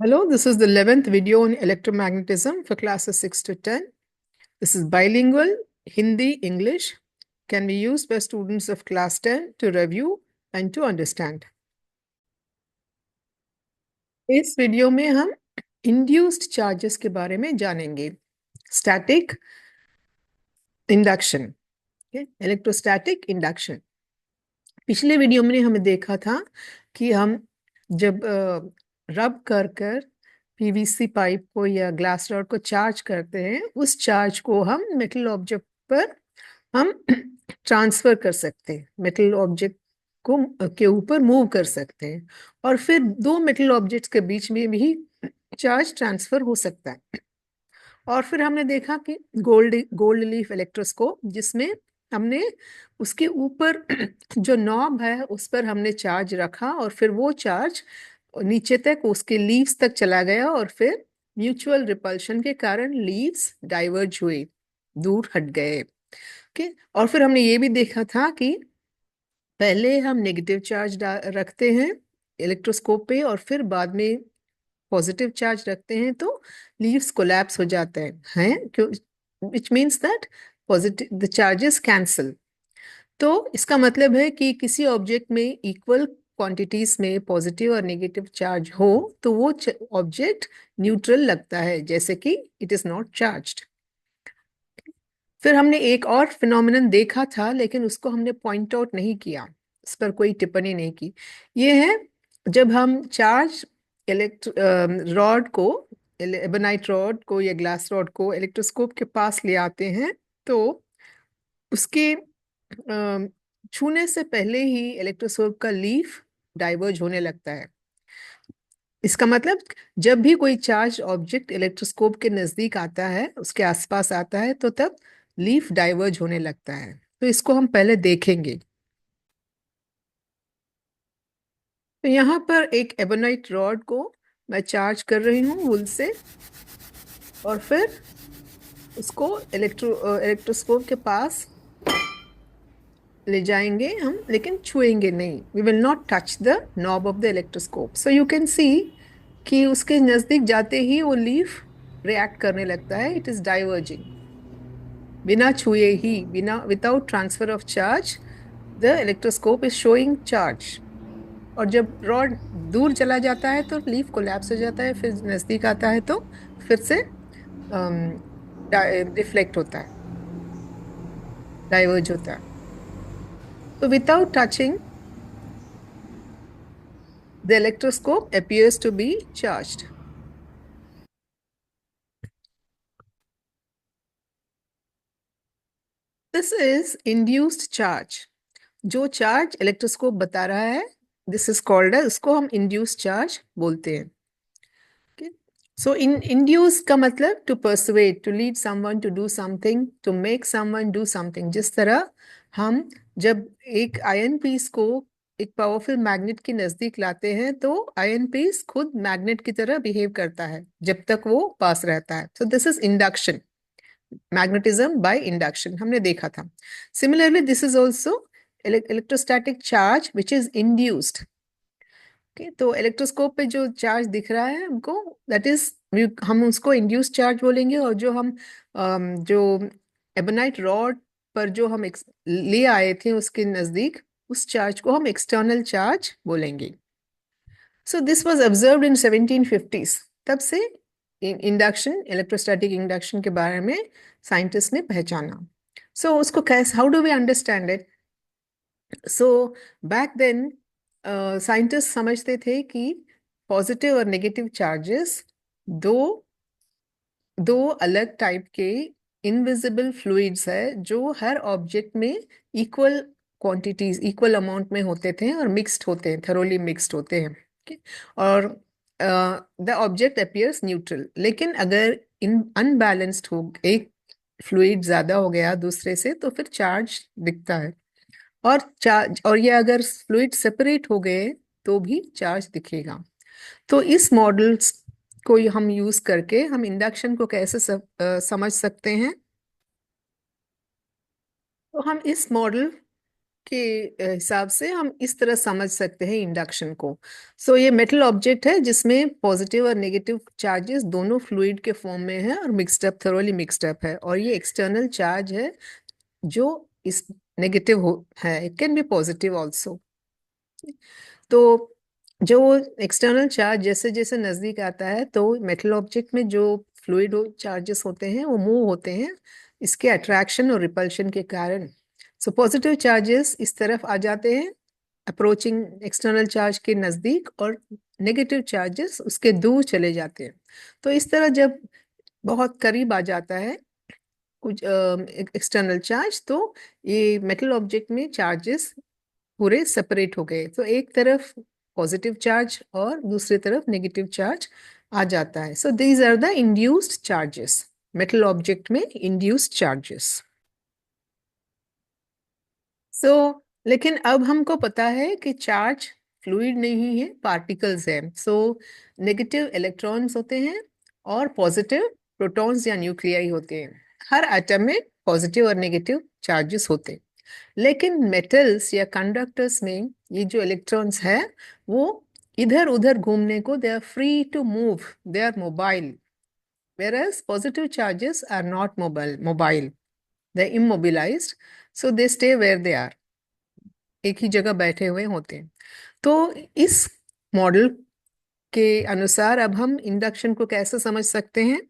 Hello, this is the 11th video on electromagnetism for classes 6 to 10. This is bilingual, Hindi, English, can be used by students of class 10 to review and to understand. इस video में हम induced charges के बारे में जानेंगे. Static induction, electrostatic induction. पिछले video में हमें देखा था कि हम जब रब कर कर पीवीसी पाइप को या ग्लास रॉड को चार्ज करते हैं, उस चार्ज को हम मेटल ऑब्जेक्ट पर हम ट्रांसफर कर सकते हैं, मेटल ऑब्जेक्ट को के ऊपर मूव कर सकते हैं, और फिर दो मेटल ऑब्जेक्ट्स के बीच में भी चार्ज ट्रांसफर हो सकता है. और फिर हमने देखा कि गोल्ड लीफ इलेक्ट्रोस्कोप, जिसमें हमने उसके ऊपर जो नॉब है उस पर हमने चार्ज रखा और फिर वो चार्ज नीचे तक उसके लीव्स तक चला गया और फिर म्यूचुअल रिपल्शन के कारण लीव्स डाइवर्ज हुए, दूर हट गए. ओके. और फिर हमने ये भी देखा था कि पहले हम नेगेटिव चार्ज रखते हैं इलेक्ट्रोस्कोप पे और फिर बाद में पॉजिटिव चार्ज रखते हैं तो लीव्स कोलैप्स हो जाते हैं क्यों, which means that positive the charges cancel. तो इसका मतलब है कि किसी ऑब्जेक्ट में इक्वल क्वांटिटीज में पॉजिटिव और नेगेटिव चार्ज हो तो वो ऑब्जेक्ट न्यूट्रल लगता है, जैसे कि इट इज नॉट चार्ज्ड. फिर हमने एक और फिनोमिनन देखा था लेकिन उसको हमने पॉइंट आउट नहीं किया, इस पर कोई टिप्पणी नहीं की. ये है जब हम चार्ज रॉड को, एबोनाइट रॉड को या ग्लास रॉड को इलेक्ट्रोस्कोप के पास ले आते हैं तो उसके छूने से पहले ही इलेक्ट्रोस्कोप का लीफ डाइवर्ज होने लगता है. इसका मतलब जब भी कोई चार्ज ऑब्जेक्ट इलेक्ट्रोस्कोप के नजदीक आता है, उसके आसपास आता है, तो तब लीफ डाइवर्ज होने लगता है. तो इसको हम पहले देखेंगे. तो यहाँ पर एक एबोनाइट रॉड को मैं चार्ज कर रही हूँ वुल से, और फिर उसको इलेक्ट्रोस्कोप के पास ले जाएंगे हम, लेकिन छुएंगे नहीं. We will not touch the knob of the electroscope. So you can see कि उसके नजदीक जाते ही वो लीफ रिएक्ट करने लगता है, इट इज डाइवर्जिंग. बिना छुए ही, बिना without transfer of charge, the electroscope is showing charge. और जब रॉड दूर चला जाता है तो लीफ कोलैप्स हो जाता है, फिर नजदीक आता है तो फिर से रिफ्लेक्ट होता है, डाइवर्ज होता है. तो without touching the electroscope appears to be charged. This is induced charge. जो चार्ज इलेक्ट्रोस्कोप बता रहा है, दिस इज कॉल्ड, उसको हम इंड्यूस चार्ज बोलते हैं. सो इंड्यूस का मतलब to persuade, to lead someone to do something, to make someone do something. जिस तरह हम जब एक आयन पीस को एक पावरफुल मैग्नेट के नजदीक लाते हैं तो आयन पीस खुद मैग्नेट की तरह बिहेव करता है जब तक वो पास रहता है. सो this is induction, magnetism by induction, हमने देखा था. Similarly this is also electrostatic charge which is induced. तो इलेक्ट्रोस्कोप पे जो चार्ज दिख रहा है हमको, दैट इज, हम उसको इंड्यूस्ड चार्ज बोलेंगे. और जो हम जो एबोनाइट रॉड पर जो हम ले आए थे उसके नजदीक, उस चार्ज को हम एक्सटर्नल चार्ज बोलेंगे. So this was observed in 1750s. तब से इंडक्शन, इलेक्ट्रोस्टैटिक इंडक्शन के बारे में साइंटिस्ट ने पहचाना. सो उसको कैसे, how do we understand it? So back then scientist समझते थे कि पॉजिटिव और नेगेटिव चार्जेस दो दो अलग टाइप के इनविजिबल फ्लूइड्स है जो हर ऑब्जेक्ट में इक्वल क्वांटिटीज, इक्वल अमाउंट में होते थे और मिक्स्ड होते हैं, थरोली मिक्स्ड होते हैं. और द ऑब्जेक्ट अपीयर्स न्यूट्रल. लेकिन अगर इन अनबैलेंस्ड हो, एक फ्लूइड ज्यादा हो गया दूसरे से, तो फिर चार्ज दिखता है. और चार्ज, और ये अगर फ्लूइड सेपरेट हो गए तो भी चार्ज दिखेगा. तो इस मॉडल्स को हम यूज करके हम इंडक्शन को कैसे समझ सकते हैं. तो हम इस मॉडल के हिसाब से हम इस तरह समझ सकते हैं इंडक्शन को। सो ये मेटल ऑब्जेक्ट है जिसमें पॉजिटिव और नेगेटिव चार्जेस दोनों फ्लूइड के फॉर्म में है और mixed up, thoroughly mixed up है, और ये एक्सटर्नल चार्ज है जो इस नेगेटिव हो है, it can be positive also. तो जो एक्सटर्नल चार्ज जैसे जैसे नजदीक आता है तो मेटल ऑब्जेक्ट में जो फ्लूइड चार्जेस होते हैं वो मूव होते हैं इसके अट्रैक्शन और रिपल्शन के कारण। सो पॉजिटिव चार्जेस इस तरफ आ जाते हैं अप्रोचिंग एक्सटर्नल चार्ज के नजदीक, और नेगेटिव चार्जेस उसके दूर चले जाते हैं। तो इस तरह जब बहुत करीब आ जाता है कुछ एक्सटर्नल चार्ज, तो ये मेटल ऑब्जेक्ट में चार्जेस पूरे सेपरेट हो गए, तो एक तरफ पॉजिटिव चार्ज और दूसरी तरफ नेगेटिव चार्ज आ जाता है। So these are the induced charges, metal object में इंड्यूस्ड चार्जेस। सो लेकिन अब हमको पता है कि चार्ज फ्लूइड नहीं है, पार्टिकल्स हैं। सो नेगेटिव इलेक्ट्रॉन्स होते हैं और पॉजिटिव प्रोटॉन्स या न्यूक्लियाई होते हैं। हर एटम में पॉजिटिव और नेगेटिव चार्जेस होते हैं, लेकिन मेटल्स या कंडक्टर्स में ये जो इलेक्ट्रॉन्स है वो इधर उधर घूमने को, they are free to move, they are mobile, whereas positive charges are not mobile, they're immobilized, so they stay where they are, एक ही जगह बैठे हुए होते हैं। तो इस मॉडल के अनुसार अब हम इंडक्शन को कैसे समझ सकते हैं?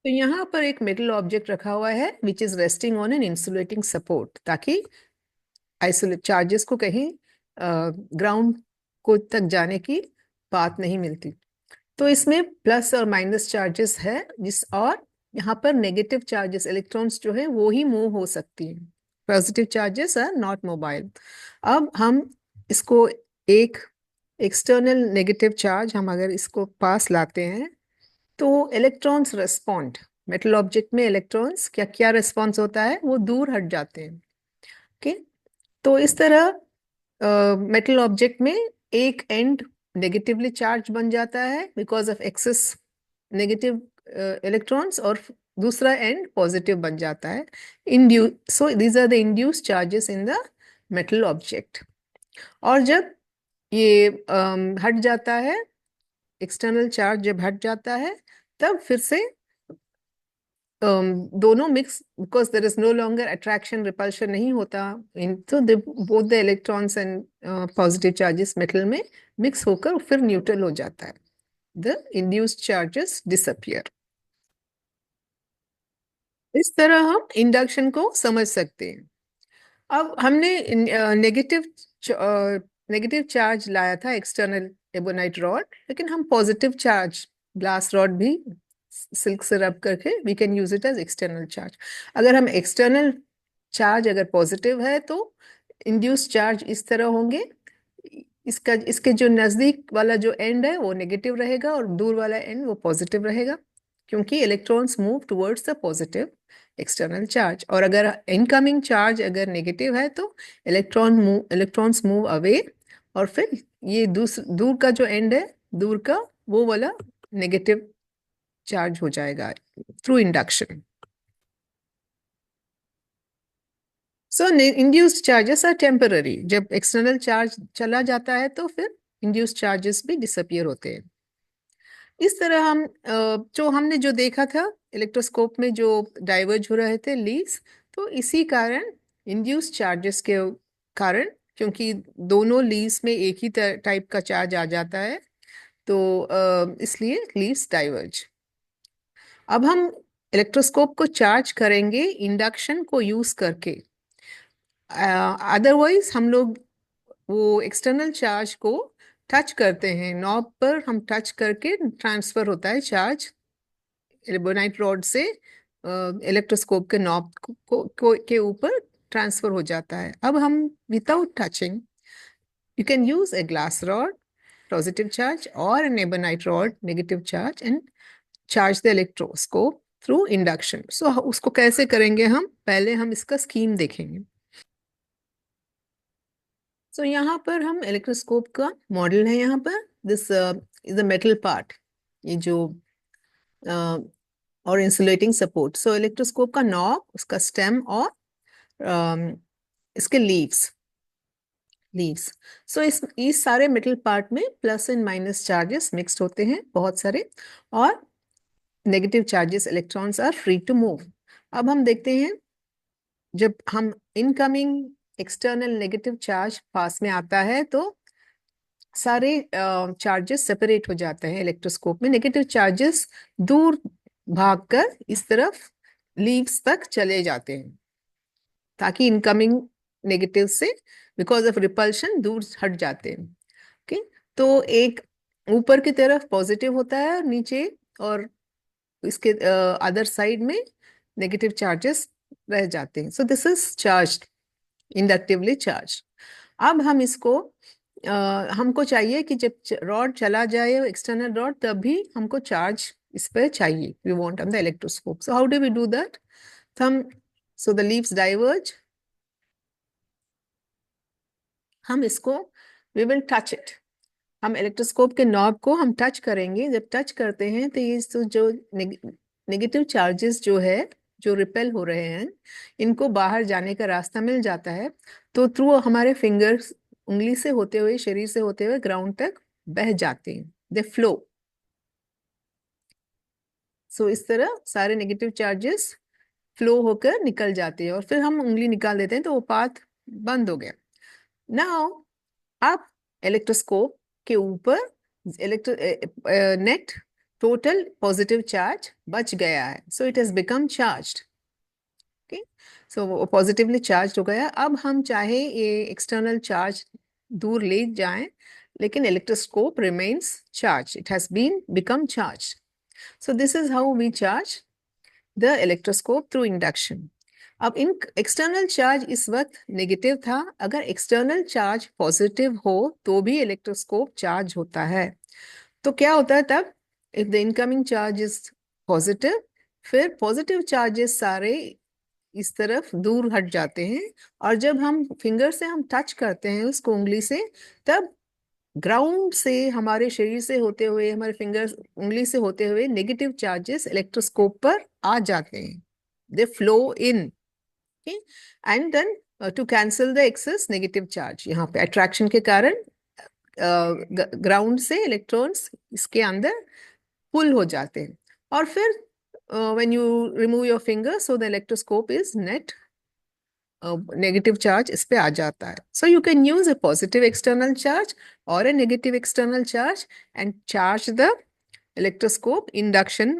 तो यहाँ पर एक मेटल ऑब्जेक्ट रखा हुआ है which is resting on an insulating support, ताकि आइसोलेट चार्जेस को कहीं ग्राउंड को तक जाने की बात नहीं मिलती। तो इसमें प्लस और माइनस चार्जेस है और यहाँ पर नेगेटिव चार्जेस इलेक्ट्रॉन्स जो है वो ही मूव हो सकती है, positive charges are not mobile. अब हम इसको एक एक्सटर्नल नेगेटिव चार्ज हम अगर इसको पास लाते हैं तो इलेक्ट्रॉन्स रेस्पॉन्ड, मेटल ऑब्जेक्ट में इलेक्ट्रॉन्स क्या क्या रेस्पॉन्स होता है, वो दूर हट जाते हैं। ओके, तो इस तरह मेटल ऑब्जेक्ट में एक एंड नेगेटिवली चार्ज बन जाता है because of excess negative electrons, और दूसरा एंड पॉजिटिव बन जाता है। इंड्यू so these are the induced charges in the metal object. और जब ये हट जाता है, एक्सटर्नल चार्ज जब हट जाता है, तब फिर से दोनों mix, because there is no longer attraction repulsion नहीं होता इन, तो both the electrons and positive charges metal में मिक्स होकर फिर न्यूट्रल हो जाता है, द इंड्यूस्ड चार्जेस डिसअपियर। इस तरह हम इंडक्शन को समझ सकते हैं। अब हमने नेगेटिव नेगेटिव चार्ज लाया था एक्सटर्नल एबोनाइट रॉड, लेकिन हम पॉजिटिव चार्ज ग्लास रॉड भी सिल्क से रब करके we can use it as external charge. अगर हम एक्सटर्नल चार्ज अगर पॉजिटिव है तो इंड्यूस्ड चार्ज इस तरह होंगे, इसका इसके जो नजदीक वाला जो एंड है वो नेगेटिव रहेगा और दूर वाला एंड वो पॉजिटिव रहेगा, क्योंकि electrons move towards the positive external charge. और अगर इनकमिंग चार्ज अगर नेगेटिव है तो इलेक्ट्रॉन्स मूव अवे, और फिर ये दूर का जो एंड है, दूर का वो वाला नेगेटिव चार्ज हो जाएगा through induction. So induced charges are temporary, जब एक्सटर्नल चार्ज चला जाता है तो फिर इंड्यूस्ड चार्जेस भी डिसअपियर होते हैं। इस तरह हम जो हमने जो देखा था इलेक्ट्रोस्कोप में जो डाइवर्ज हो रहे थे लीड्स, तो इसी कारण इंड्यूस्ड चार्जेस के कारण, क्योंकि दोनों लीड्स में एक ही टाइप का चार्ज आ जाता है, तो इसलिए लीड्स डाइवर्ज। अब हम इलेक्ट्रोस्कोप को चार्ज करेंगे इंडक्शन को यूज करके। अदरवाइज हम लोग वो एक्सटर्नल चार्ज को टच करते हैं, नॉब पर हम टच करके ट्रांसफर होता है चार्ज एल्बोनाइट रॉड से इलेक्ट्रोस्कोप के नॉब के ऊपर ट्रांसफर हो जाता है। अब हम without touching you can use a glass rod positive charge और an ebonite rod negative charge and charge the electroscope through induction. So उसको कैसे करेंगे, हम पहले हम इसका स्कीम देखेंगे। सो यहाँ पर हम इलेक्ट्रोस्कोप का मॉडल है, यहाँ पर this is a metal part, ये जो और इंसुलेटिंग सपोर्ट। सो इलेक्ट्रोस्कोप का नॉब, उसका स्टेम और इसके लीव्स लीव्स सो इस सारे मेटल पार्ट में plus and minus charges mixed होते हैं बहुत सारे, और negative charges electrons are free to move. अब हम देखते हैं, जब हम इनकमिंग एक्सटर्नल नेगेटिव चार्ज पास में आता है तो सारे चार्जेस सेपरेट हो जाते हैं इलेक्ट्रोस्कोप में। नेगेटिव चार्जेस दूर भागकर इस तरफ लीव्स तक चले जाते हैं, ताकि इनकमिंग नेगेटिव से बिकॉज ऑफ रिपल्शन दूर हट जाते हैं। ओके, तो एक ऊपर की तरफ पॉजिटिव होता है और नीचे, और इसके अदर साइड में नेगेटिव चार्जेस रह जाते हैं। सो this is charge, inductively charge. अब हम इसको हमको चाहिए कि जब रॉड चला जाए एक्सटर्नल रॉड, तब भी हमको चार्ज इस पर चाहिए, we want on the electroscope. So how do we do that? हम सो द लीव्स डाइवर्ज, हम इसको वी विल टच इट, हम इलेक्ट्रोस्कोप के नॉब को हम टच करेंगे। जब टच करते हैं तो ये जो नेगेटिव चार्जेस जो है, जो रिपेल हो रहे हैं, इनको बाहर जाने का रास्ता मिल जाता है। तो थ्रू हमारे फिंगर्स, उंगली से होते हुए, शरीर से होते हुए ग्राउंड तक बह जाते हैं, दे फ्लो। सो इस तरह सारे नेगेटिव चार्जेस फ्लो होकर निकल जाते हैं, और फिर हम उंगली निकाल देते हैं तो वो पाथ बंद हो गया। नाउ अब इलेक्ट्रोस्कोप के ऊपर electro net total positive charge बच गया है, so it has become charged. Okay, so वो पॉजिटिवली चार्ज हो गया। अब हम चाहे ये एक्सटर्नल चार्ज दूर ले जाएं, लेकिन electroscope remains charge, it has been become charge. So this is how we charge the electroscope through induction. अब इन एक्सटर्नल चार्ज इस वक्त नेगेटिव था, अगर एक्सटर्नल चार्ज पॉजिटिव हो तो भी इलेक्ट्रोस्कोप चार्ज होता है। तो क्या होता है तब? If the incoming charge is positive, फिर पॉजिटिव चार्जेस सारे इस तरफ दूर हट जाते हैं, और जब हम फिंगर से हम टच करते हैं उसको उंगली से, तब ग्राउंड से, हमारे शरीर से होते हुए, हमारे फिंगर उंगली से होते हुए नेगेटिव चार्जेस इलेक्ट्रोस्कोप पर आ जाते हैं, they flow in. Okay, and then to cancel the excess negative charge, यहाँ पे अट्रैक्शन के कारण ग्राउंड से इलेक्ट्रॉन्स इसके अंदर पुल हो जाते हैं, और फिर when you remove your finger, so the electroscope is net negative charge इस पे आ जाता है। सो you can use a positive external charge और a negative external charge and charge the electroscope induction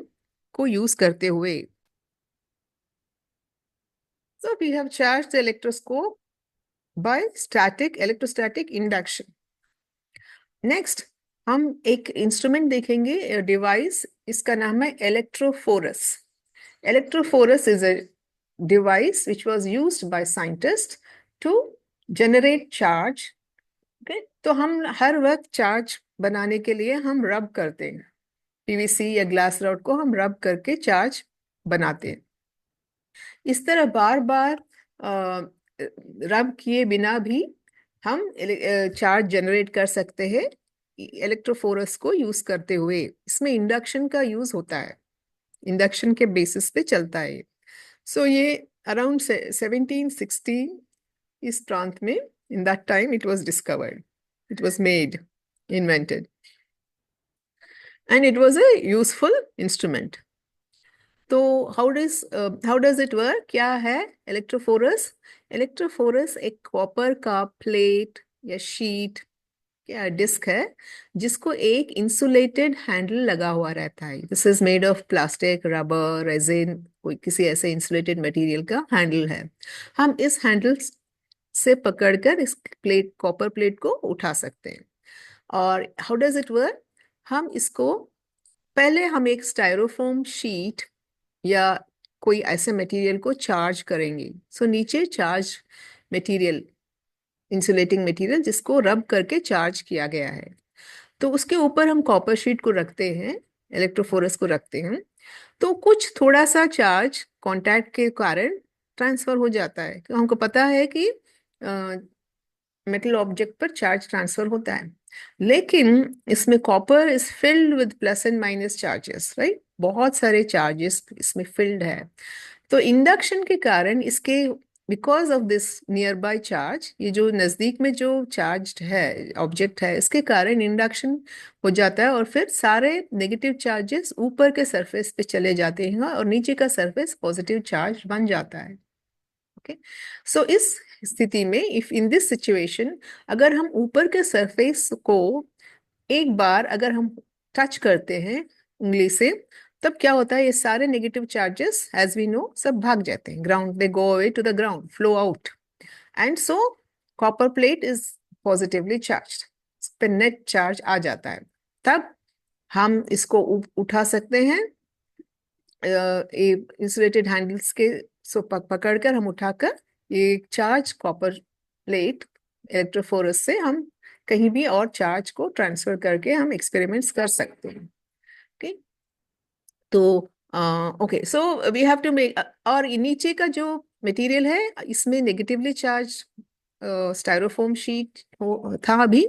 को यूज करते हुए। So we have charged the electroscope by electrostatic induction. Next हम एक इंस्ट्रूमेंट देखेंगे, डिवाइस, इसका नाम है इलेक्ट्रोफोरस। Electrophorus is a device which was used by scientists to generate charge. Okay? तो हम हर वक्त चार्ज बनाने के लिए हम रब करते हैं, पीवीसी या ग्लास रॉड को हम रब करके चार्ज बनाते हैं। इस तरह बार बार रब किए बिना भी हम चार्ज जनरेट कर सकते हैं इलेक्ट्रोफोरस को यूज करते हुए। इसमें इंडक्शन का यूज होता है, इंडक्शन के बेसिस पे चलता है। सो ये अराउंड 1760 इस प्रांत में, in that time it was discovered, it was made, invented, and it was a useful instrument. तो how does it work? क्या है इलेक्ट्रोफोरस? इलेक्ट्रोफोरस एक कॉपर का प्लेट या शीट या डिस्क है, जिसको एक इंसुलेटेड हैंडल लगा हुआ रहता है। This is made of plastic, rubber, resin, कोई किसी ऐसे इंसुलेटेड मटेरियल का हैंडल है। हम इस हैंडल से पकड़कर इस प्लेट, कॉपर प्लेट को उठा सकते हैं। और हाउ डज इट वर्क? हम इसको पहले हम एक स्टायरोफोम शीट या कोई ऐसे मटेरियल को चार्ज करेंगे। सो नीचे चार्ज मटेरियल, इंसुलेटिंग मटेरियल जिसको रब करके चार्ज किया गया है, तो उसके ऊपर हम कॉपर शीट को रखते हैं, इलेक्ट्रोफोरस को रखते हैं। तो कुछ थोड़ा सा चार्ज कांटेक्ट के कारण ट्रांसफर हो जाता है। तो हमको पता है कि मेटल ऑब्जेक्ट पर चार्ज ट्रांसफर होता है, लेकिन इसमें copper is filled with plus and minus charges, right? बहुत सारे चार्जेस इसमें फिल्ड है। तो इंडक्शन के कारण इसके because of this near by charge, ये जो नजदीक में जो चार्ज है ऑब्जेक्ट है, इसके कारण इंडक्शन हो जाता है और फिर सारे नेगेटिव चार्जेस ऊपर के सरफेस पे चले जाते हैं और नीचे का सरफेस पॉजिटिव चार्ज बन जाता है। ओके, सो इस स्थिति में इफ इन दिस सिचुएशन अगर हम ऊपर के सरफेस को एक बार अगर हम टच करते हैं उंगली से, तब क्या होता है, ये सारे negative charges as we know सब भाग जाते हैं ground, they go away to the ground, flow out, and so copper plate is positively charged, इस पे नेट चार्ज आ जाता है। तब हम इसको उठा सकते हैं इंसुलेटेड हैंडल्स के, सो पकड़कर हम उठाकर ये चार्ज कॉपर प्लेट इलेक्ट्रोफोरस से हम कहीं भी और चार्ज को ट्रांसफर करके हम एक्सपेरिमेंट्स कर सकते हैं। ओके, तो okay, so we have to make, और नीचे का जो मटेरियल है इसमें नेगेटिवली चार्ज स्टायरोफोम शीट था अभी।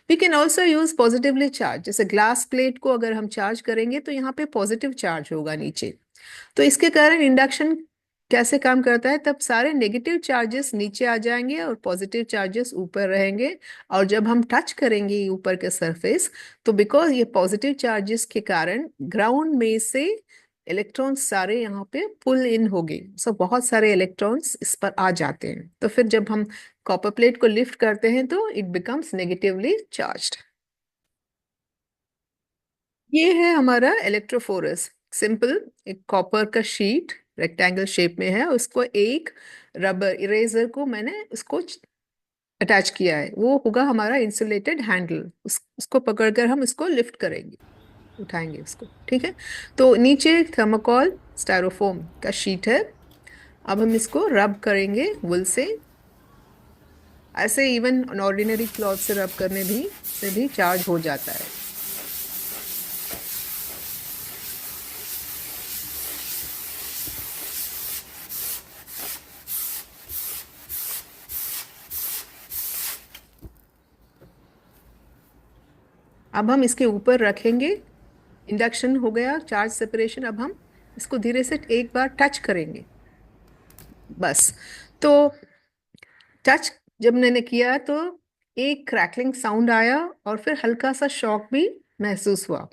We can also use positively charge, जैसे ग्लास प्लेट को अगर हम चार्ज करेंगे तो यहाँ पे पॉजिटिव चार्ज होगा नीचे, तो इसके कारण इंडक्शन कैसे काम करता है, तब सारे नेगेटिव चार्जेस नीचे आ जाएंगे और पॉजिटिव चार्जेस ऊपर रहेंगे, और जब हम टच करेंगे ऊपर के सरफेस, तो बिकॉज ये पॉजिटिव चार्जेस के कारण ग्राउंड में से इलेक्ट्रॉन्स सारे यहाँ पे पुल इन हो गए, सो बहुत सारे इलेक्ट्रॉन्स इस पर आ जाते हैं, तो फिर जब हम कॉपर प्लेट को लिफ्ट करते हैं तो इट बिकम्स नेगेटिवली चार्ज्ड। ये है हमारा इलेक्ट्रोफोरस, सिंपल एक कॉपर का शीट रेक्टेंगल शेप में है, उसको एक रबर इरेजर को मैंने उसको अटैच किया है, वो होगा हमारा इंसुलेटेड हैंडल, उसको पकड़कर हम इसको लिफ्ट करेंगे, उठाएंगे उसको, ठीक है। तो नीचे थर्मोकॉल स्टायरोफोम का शीट है, अब हम इसको रब करेंगे वुल से, ऐसे इवन ऑर्डिनरी क्लॉथ से रब करने भी से भी चार्ज हो जाता है। अब हम इसके ऊपर रखेंगे, इंडक्शन हो गया, चार्ज सेपरेशन, अब हम इसको धीरे से एक बार टच करेंगे बस। तो टच जब मैंने किया तो एक क्रैकलिंग साउंड आया और फिर हल्का सा शॉक भी महसूस हुआ,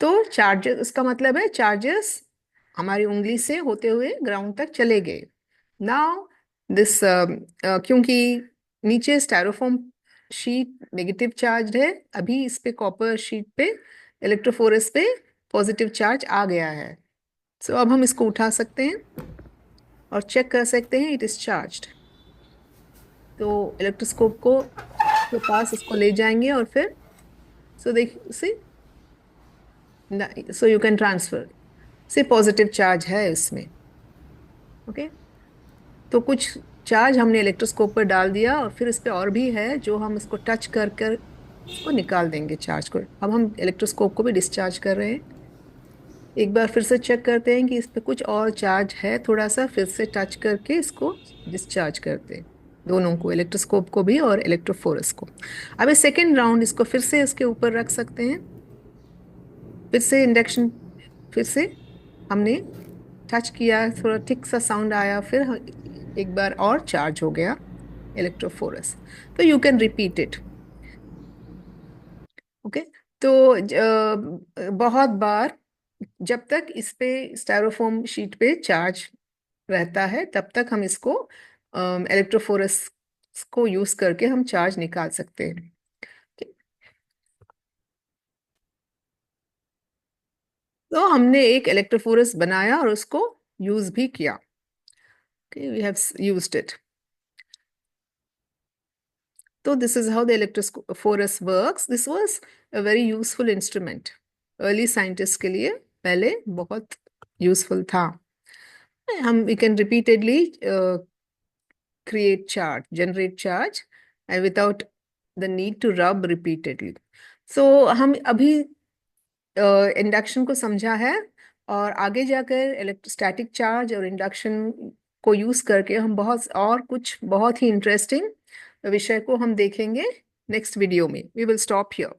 तो चार्जेस, उसका मतलब है चार्जेस हमारी उंगली से होते हुए ग्राउंड तक चले गए। नाउ दिस क्योंकि नीचे स्टायरोफोम शीट नेगेटिव चार्ज है, अभी इस पे कॉपर शीट पे इलेक्ट्रोफोरस पे पॉजिटिव चार्ज आ गया है, सो अब हम इसको उठा सकते हैं और चेक कर सकते हैं इट इज चार्ज्ड। तो इलेक्ट्रोस्कोप को के पास इसको ले जाएंगे और फिर सो देख से, सो यू कैन ट्रांसफर, से पॉजिटिव चार्ज है इसमें। ओके, तो कुछ चार्ज हमने इलेक्ट्रोस्कोप पर डाल दिया और फिर इस पे और भी है जो हम इसको टच कर कर इसको निकाल देंगे चार्ज को। अब हम इलेक्ट्रोस्कोप को भी डिस्चार्ज कर रहे हैं, एक बार फिर से चेक करते हैं कि इस पे कुछ और चार्ज है, थोड़ा सा फिर से टच करके इसको डिस्चार्ज करते हैं, दोनों को, इलेक्ट्रोस्कोप को भी और इलेक्ट्रोफोरस को। अब इस सेकेंड राउंड इसको फिर से इसके ऊपर रख सकते हैं, फिर से इंडक्शन, फिर से हमने टच किया, थोड़ा थिक सा साउंड आया, फिर एक बार और चार्ज हो गया इलेक्ट्रोफोरस, तो you can repeat it. Okay, तो बहुत बार जब तक इस पे स्टायरोफोम शीट पे चार्ज रहता है तब तक हम इसको इलेक्ट्रोफोरस को यूज करके हम चार्ज निकाल सकते हैं। तो हमने एक इलेक्ट्रोफोरस बनाया और उसको यूज भी किया। We have used it. So this is how the electrophorus works. This was a very useful instrument. Early scientists के लिए पहले बहुत useful था। हम we can repeatedly create charge, generate charge, and without the need to rub repeatedly. So हम अभी induction को समझा है, और आगे जाकर इलेक्ट्रोस्टैटिक चार्ज और इंडक्शन को यूज करके हम बहुत और कुछ बहुत ही इंटरेस्टिंग विषय को हम देखेंगे नेक्स्ट वीडियो में। We will stop here.